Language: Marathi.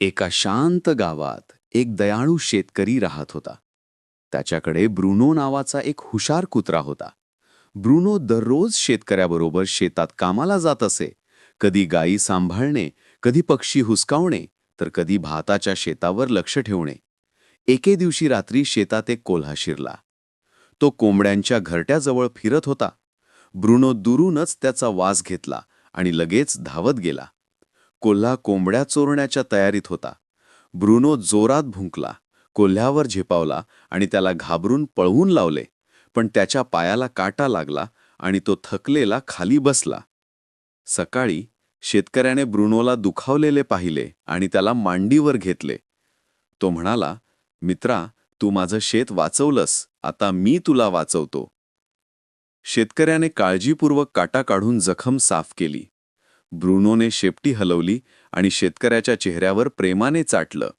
एका शांत गावात एक दयाळू शेतकरी राहत होता. त्याच्याकडे ब्रुनो नावाचा एक हुशार कुत्रा होता. ब्रुनो दररोज शेतकऱ्याबरोबर शेतात कामाला जात असे. कधी गायी सांभाळणे, कधी पक्षी हुसकावणे, तर कधी भाताच्या शेतावर लक्ष ठेवणे. एके दिवशी रात्री शेतात एक कोल्हा शिरला. तो कोंबड्यांच्या घरट्याजवळ फिरत होता. ब्रुनो दुरूनच त्याचा वास घेतला आणि लगेच धावत गेला. कोल्हा कोंबड्या चोरण्याच्या तयारीत होता. ब्रुनो जोरात भुंकला, कोल्ह्यावर झेपावला आणि त्याला घाबरून पळवून लावले. पण त्याच्या पायाला काटा लागला आणि तो थकलेला खाली बसला. सकाळी शेतकऱ्याने ब्रुनोला दुखावलेले पाहिले आणि त्याला मांडीवर घेतले. तो म्हणाला, "मित्रा, तू माझं शेत वाचवलंस, आता मी तुला वाचवतो." शेतकऱ्याने काळजीपूर्वक काटा काढून जखम साफ केली. ब्रुनोने शेपटी हलवली आणि शेतकऱ्याच्या चेहऱ्यावर प्रेमाने चाटलं.